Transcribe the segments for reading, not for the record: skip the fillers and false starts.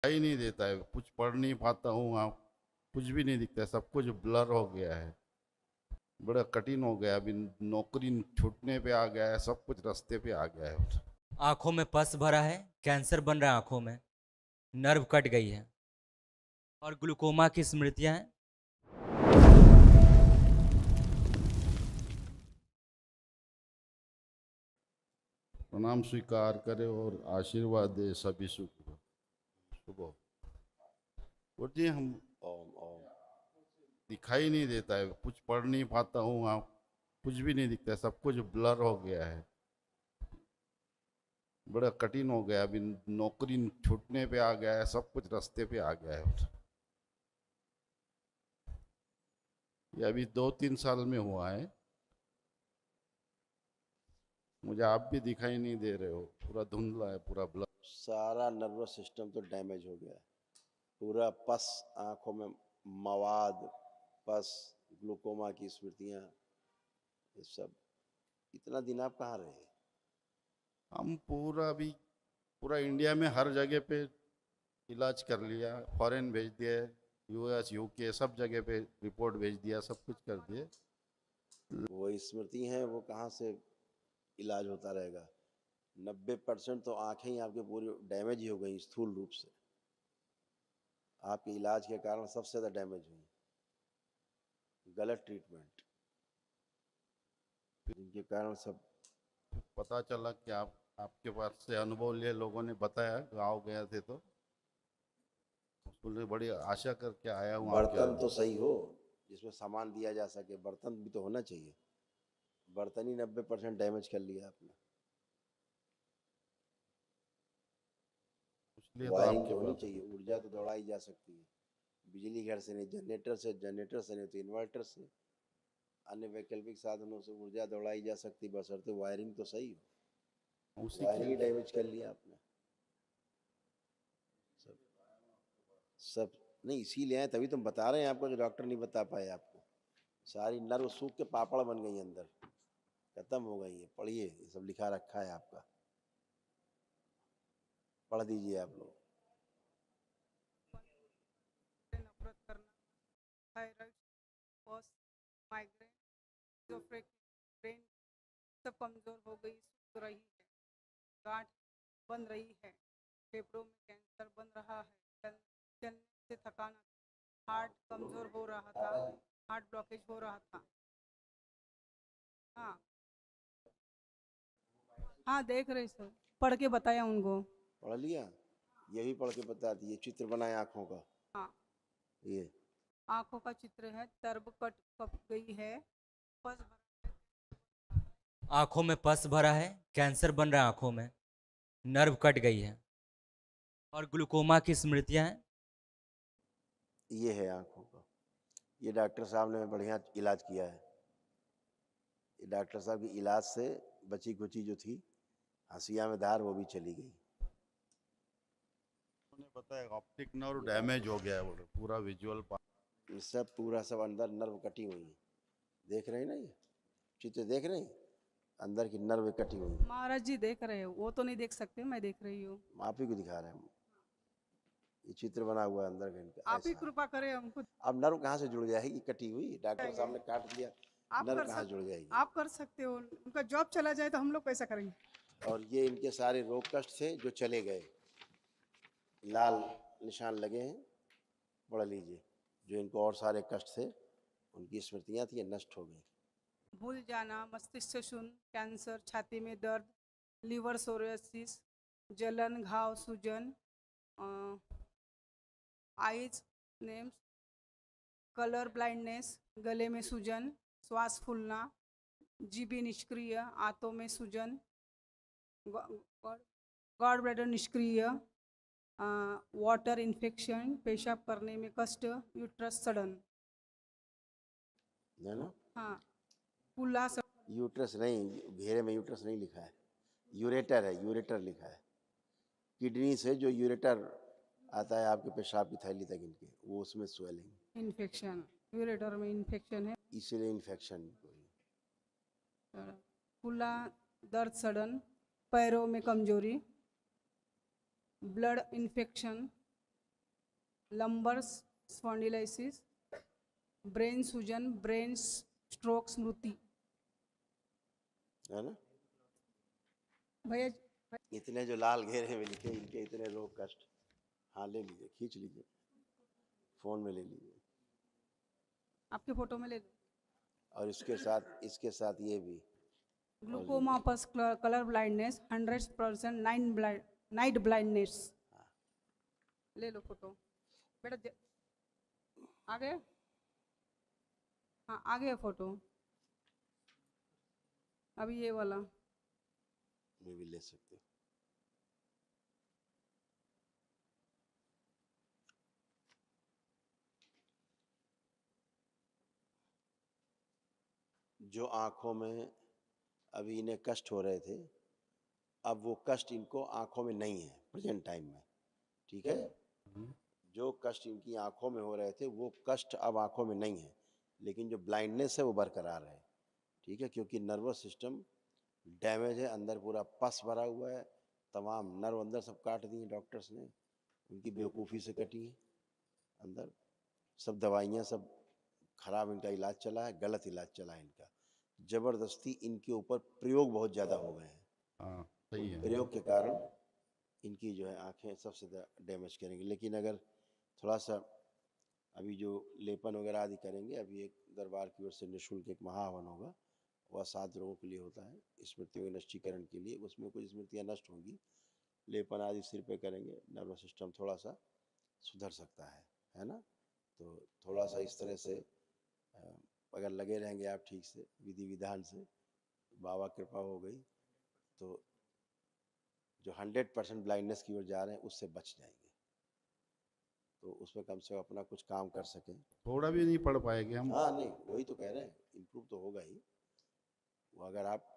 दिखाई नहीं देता है, कुछ पढ़ नहीं पाता हूँ, आप कुछ भी नहीं दिखता है, सब कुछ ब्लर हो गया है। बड़ा कठिन हो गया, अभी नौकरी छूटने पे आ गया है, सब कुछ रास्ते पे आ गया है। आंखों में पस भरा है, कैंसर बन रहा है आंखों में, नर्व कट गई है और ग्लूकोमा की स्मृतियां हैं। प्रणाम स्वीकार करे और आशीर्वाद दे सभी सुख सुबह। और जी हम ओम ओम दिखाई नहीं देता है, कुछ पढ़ नहीं पाता हूँ, आप कुछ भी नहीं दिखता है, सब कुछ ब्लर हो गया है। बड़ा कठिन हो गया, अभी नौकरी छूटने पे आ गया है, सब कुछ रास्ते पे आ गया है। ये अभी 2-3 साल में हुआ है। मुझे आप भी दिखाई नहीं दे रहे हो, पूरा धुंधला है, पूरा ब्लर। सारा नर्वस सिस्टम तो डैमेज हो गया है। पूरा पस, आंखों में मवाद, पस, ग्लूकोमा की स्मृतियाँ, ये सब। इतना दिन आप कहाँ रहे? हम पूरा अभी पूरा इंडिया में हर जगह पे इलाज कर लिया, फॉरेन भेज दिया, यूएस यूके सब जगह पे रिपोर्ट भेज दिया, सब कुछ कर दिए। वो स्मृति हैं, वो कहाँ से इलाज होता रहेगा? 90% तो आंखें ही आपके पूरी डैमेज ही हो गई स्थूल रूप से। आपके इलाज के कारण सबसे ज़्यादा डैमेज हुई, गलत ट्रीटमेंट, जिनके कारण सब। पता चला कि आपके पास से अनुभव लिए लोगों ने बताया, गांव गए थे तो उसको लिए बड़ी आशा करके आया हूँ आपके बर्तन तो यहाँ। सही हो जिसमें सामान दिया जा सके, बर्तन भी तो होना चाहिए। बर्तन ही 90% डैमेज कर लिया आपने। इसलिए तो वायरिंग आपके तो होनी पास। चाहिए, ऊर्जा तो दौड़ाई जा सकती है। बिजली घर से नहीं, जनरेटर से, जनरेटर से नहीं तो इन्वर्टर से, अन्य वैकल्पिक साधनों से ऊर्जा दौड़ाई जा सकती, बशर्ते वायरिंग तो सही हो। उसी के वायरिंग ही डैमेज कर लिया आपने। सब सब नहीं, इसीलिए आए, तभी तुम बता रहे हैं आपको, जो डॉक्टर नहीं बता पाए आपको। सारी नर्व सूख के पापड़ बन गई अंदर, खत्म हो गई है। पढ़िए, ये सब लिखा रखा है आपका, पढ़ दीजिए आप लोग। नफरत करना, थायराइड, पस, माइग्रेन, ब्रेन सब कमजोर हो गई, सूख रही है, गांठ बन रही है, फेफड़ों में कैंसर बन रहा है, चलने से थकान, हार्ट कमजोर हो रहा था, हार्ट ब्लॉकेज हो रहा था। हाँ हाँ, देख रहे सर, पढ़ के बताया उनको। पढ़ लिया, ये भी पढ़ के बता दिए। चित्र बनाए आँखों का, हाँ, ये आंखों का चित्र है, तरब कट कप गई है, पस आंखों में पस भरा है, कैंसर बन रहा है आंखों में, नर्व कट गई है और ग्लूकोमा की स्मृतियां हैं। ये है आँखों का। ये डॉक्टर साहब ने बढ़िया इलाज किया है। ये डॉक्टर साहब की इलाज से बची कुची जो थी हंसिया में धार, वो भी चली गई। उन्होंने बताया ऑप्टिक नर्व डैमेज हो गया है, बोले पूरा विजुअल। ये सब पूरा सब अंदर नर्व कटी हुई है। देख रहे हैं ना, ये चित्र देख रहे हैं, अंदर की नर्व कटी हुई है। महाराज जी देख रहे हो, वो तो नहीं देख सकते, मैं देख रही हूँ। आप ही को दिखा रहे हैं हम। ये चित्र बना हुआ है अंदर का इनका, आप ही ऐसा। कृपा करें हमको। अब नर्व कहाँ से जुड़ जाएगी? कटी हुई, डॉक्टर साहब ने काट दिया, आप नर्व कर कहाँ सक जुड़ जाएगी? आप कर सकते हो, उनका जॉब चला जाए तो हम लोग कैसा करेंगे? और ये इनके सारे रोग कष्ट थे जो चले गए, लाल निशान लगे हैं, पढ़ लीजिए। जो इनको और सारे कष्ट थे, उनकी स्मृतियाँ थी, ये नष्ट हो गई। भूल जाना, मस्तिष्क शून्य, कैंसर, छाती में दर्द, लीवर सोरियासिस, जलन, घाव, सूजन, आइज नेम्स, कलर ब्लाइंडनेस, गले में सूजन, श्वास फूलना, जीबी निष्क्रिय, आंतों में सूजन, गॉड ब्लैडर निष्क्रिय, वाटर इन्फेक्शन, पेशाब करने में कष्ट, यूट्रस सड़न। है ना? हाँ, पुल्ला यूट्रस नहीं, घेरे में यूट्रस नहीं लिखा है, यूरेटर है, यूरेटर लिखा है। किडनी से जो यूरेटर आता है आपके पेशाब की थैली तक इनके, वो उसमें स्वेलिंग, इन्फेक्शन, यूरेटर में इन्फेक्शन है, इसीलिए इन्फेक्शन। पुल्ला दर्द सड़न, पैरों में कमजोरी, blood infection, lumbar spondylosis, brain सूजन, ब्रेन स्ट्रोक, स्मृति। है ना? भैया इतने जो लाल घेरे में लिखे, इनके इतने रोग कष्ट। हाँ ले लीजिए, खींच लीजिए, फोन में ले लीजिए। आपके फोटो में ले लो। और इसके साथ ये भी glaucoma plus colour blindness, 100% night blindness. ले लो फोटो बेटा। आगे, हाँ आगे है फोटो। अभी ये वाला में भी ले सकते हो। जो आंखों में अभी इन्हें कष्ट हो रहे थे, अब वो कष्ट इनको आंखों में नहीं है प्रेजेंट टाइम में। ठीक है? जो कष्ट इनकी आंखों में हो रहे थे वो कष्ट अब आंखों में नहीं है, लेकिन जो ब्लाइंडनेस है वो बरकरार है। ठीक है? क्योंकि नर्वस सिस्टम डैमेज है, अंदर पूरा पस भरा हुआ है, तमाम नर्व अंदर सब काट दिए डॉक्टर्स ने, उनकी बेवकूफ़ी से कटी है अंदर। सब दवाइयाँ सब खराब इनका इलाज चला है, गलत इलाज चला है इनका। जबरदस्ती इनके ऊपर प्रयोग बहुत ज़्यादा हो गए हैं। हाँ सही है। प्रयोग के कारण इनकी जो है आंखें सबसे ज़्यादा डैमेज करेंगी। लेकिन अगर थोड़ा सा अभी जो लेपन वगैरह आदि करेंगे, अभी एक दरबार की ओर से निःशुल्क एक महाहवन होगा, वह 7 लोगों के लिए होता है, स्मृतियों के नष्टीकरण के लिए। उसमें कुछ स्मृतियाँ नष्ट होंगी, लेपन आदि सिर पे करेंगे, नर्वस सिस्टम थोड़ा सा सुधर सकता है ना? तो थोड़ा सा इस तरह से अगर लगे रहेंगे आप ठीक से विधि विधान से, बाबा कृपा हो गई तो जो 100% ब्लाइंडनेस की ओर जा रहे हैं उससे बच जाएंगे। तो उसमें कम से कम अपना कुछ काम कर सकें। थोड़ा भी नहीं पढ़ पाएंगे हम। हाँ नहीं, वही तो कह रहे हैं, इम्प्रूव तो होगा ही। वो अगर आप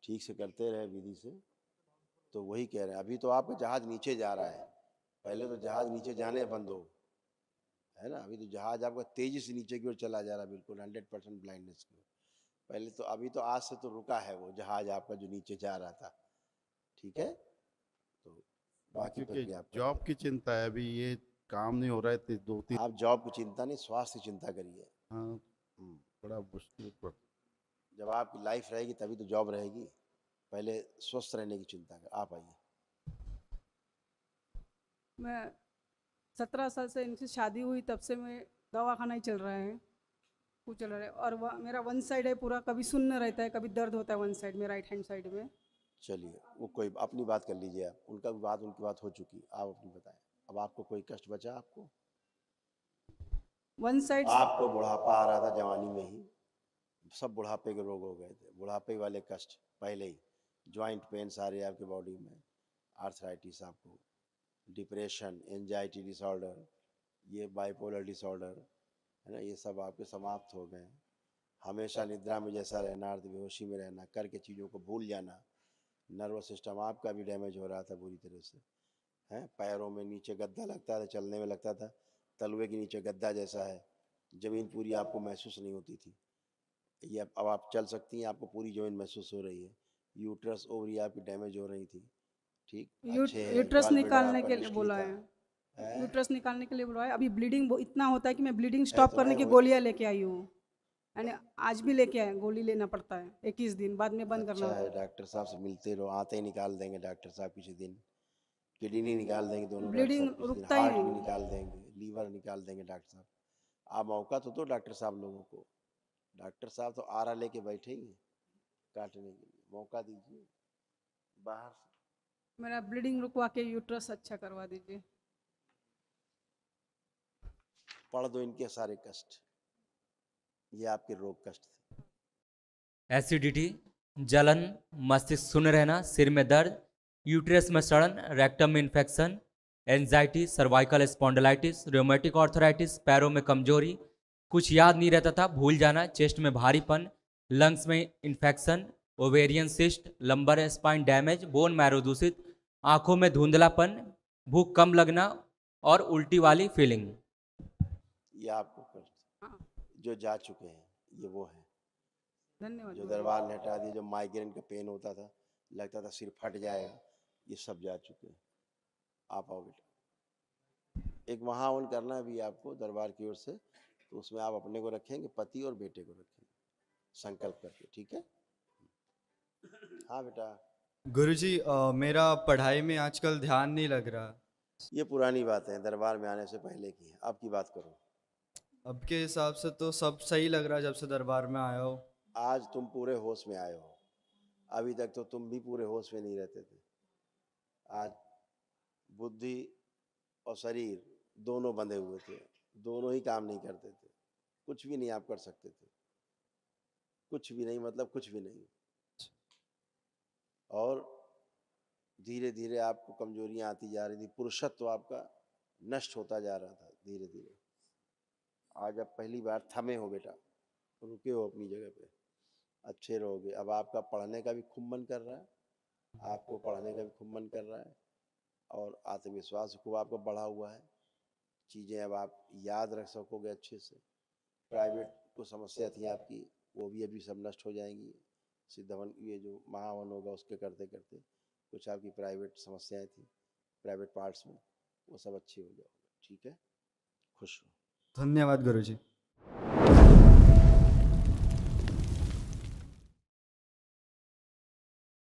ठीक से करते रहे विधि से, तो वही कह रहे हैं। अभी तो आपका जहाज नीचे जा रहा है, पहले तो जहाज नीचे जाने बंद हो, है ना? अभी तो जहाज आपका तेजी से नीचे की ओर चला जा रहा है, बिल्कुल 100% ब्लाइंडनेस की ओर। पहले तो, अभी तो आज से तो रुका है वो जहाज आपका जो नीचे जा रहा था। ठीक है? तो बाकी क्योंकि प्रक्रिया आप जॉब की चिंता है, अभी ये काम नहीं हो रहा है, 2-3। आप जॉब की चिंता नहीं, स्वास्थ्य की चिंता करिए। हाँ हम्म। बड़ा मुश्किल पर। जब आपकी लाइफ रहेगी तभी तो जॉब रहेगी। पहले स्वस्थ रहने की चिंता कर। आप आइए। मैं 17 साल से इनसे शादी हुई, तब से मैं दवाखाना ही चल रहा है, कुछ चल रहा है। और मेरा वन साइड है पूरा, कभी सुन्न रहता है, कभी दर्द होता है वन साइड में, राइट हैंड साइड में। चलिए, वो कोई अपनी बात कर लीजिए आप, उनका भी बात, उनकी बात हो चुकी, आप अपनी बताएं। अब आपको कोई कष्ट बचा? आपको वन साइड आपको बुढ़ापा आ रहा था जवानी में ही, सब बुढ़ापे के रोग हो गए थे, बुढ़ापे वाले कष्ट पहले ही, जॉइंट पेन सारे आपके बॉडी में, आर्थराइटिस, आपको डिप्रेशन, एंजाइटी डिसऑर्डर, ये बाइपोलर डिसऑर्डर, है ना, ये सब आपके समाप्त हो गए हैं। हमेशा निद्रा में जैसा रहना, अर्ध बेहोशी में रहना, करके चीज़ों को भूल जाना, नर्वस सिस्टम आपका भी डैमेज हो रहा था बुरी तरह से, हैं, पैरों में नीचे गद्दा लगता था, चलने में लगता था तलवे के नीचे गद्दा जैसा है, ज़मीन पूरी आपको महसूस नहीं होती थी। ये अब आप चल सकती हैं, आपको पूरी ज़मीन महसूस हो रही है। यूट्रस ओवरी आपकी डैमेज हो रही थी, ठीक, अच्छे है, यूट्रस गॉल ब्लैडर निकालने आपका के लिए निष्क्रिय बोला था, है, यूट्रस निकालने के लिए बोला है। अभी ब्लीडिंग इतना होता है कि मैं ब्लीडिंग है स्टॉप तो करने है की वो। गोलियां लेके आई हूँ, यानी आज भी लेके आए, गोली लेना पड़ता है 21 दिन बाद में बंद करना अच्छा होता है, डॉक्टर साहब से मिलते रहो, आते ही निकाल देंगे डॉक्टर साहब किसी दिन, किडनी निकाल देंगे दोनों है। डॉक्टर ब्लीडिंग साहब किसी दिन, रुकता ही हार्ट भी नहीं। निकाल देंगे, लीवर निकाल देंगे डॉक्टर साहब। आप मौका तो दो डॉक्टर साहब लोगों को, डॉक्टर साहब तो आरा लेके बैठे ही हैं काटने के लिए, मौका दीजिए बाहर से। मेरा ब्लीडिंग रुकवा के यूट्रस अच्छा करवा दीजिए। पढ़ दो इनके सारे कष्ट, ये आपके रोग कष्ट थे। एसिडिटी, जलन, मस्तिष्क शून्य रहना, सिर में दर्द, यूट्रस में सड़न, रेक्टम में infection, anxiety, cervical spondylitis, rheumatic arthritis, पैरों में कमजोरी, कुछ याद नहीं रहता था, भूल जाना, चेस्ट में भारीपन, लंग्स में infection, ovarian cyst, lumbar spine damage, bone marrow दूषित, आंखों में धुंधलापन, भूख कम लगना और उल्टी वाली फीलिंग। ये आपको कष्ट हाँ, जो जा चुके हैं, ये वो है धन्यवाद जो गुरुजी। दरबार ने हटा दिया। जो माइग्रेन का पेन होता था, लगता था सिर फट जाएगा, ये सब जा चुके हैं। आप आओ बेटा। एक महावन करना है भी आपको दरबार की ओर से, तो उसमें आप अपने को रखेंगे, पति और बेटे को रखेंगे संकल्प करके, ठीक है? हाँ बेटा, गुरुजी मेरा पढ़ाई में आजकल ध्यान नहीं लग रहा। ये पुरानी बातें हैं, दरबार में आने से पहले की हैं, अब की बात करो। अब के हिसाब से तो सब सही लग रहा है जब से दरबार में आया हो। आज तुम पूरे होश में आए हो, अभी तक तो तुम भी पूरे होश में नहीं रहते थे। आज बुद्धि और शरीर दोनों बंधे हुए थे, दोनों ही काम नहीं करते थे, कुछ भी नहीं आप कर सकते थे, कुछ भी नहीं, मतलब कुछ भी नहीं। और धीरे धीरे आपको कमजोरियां आती जा रही थी, पुरुषत्व आपका नष्ट होता जा रहा था धीरे धीरे। आज अब पहली बार थमे हो बेटा, रुके हो अपनी जगह पे, अच्छे रहोगे। अब आपका पढ़ने का भी खूब मन कर रहा है, आपको पढ़ने का भी खूब मन कर रहा है, और आत्मविश्वास खूब आपका बढ़ा हुआ है, चीज़ें अब आप याद रख सकोगे अच्छे से। प्राइवेट को समस्या थी आपकी, वो भी अभी सब नष्ट हो जाएंगी। सिद्धवन ये जो महावन होगा उसके करते करते कुछ आपकी प्राइवेट समस्याएं थी प्राइवेट पार्ट्स में, वो सब अच्छी हो जाएगी, ठीक है? खुश रहो। धन्यवाद गुरुजी।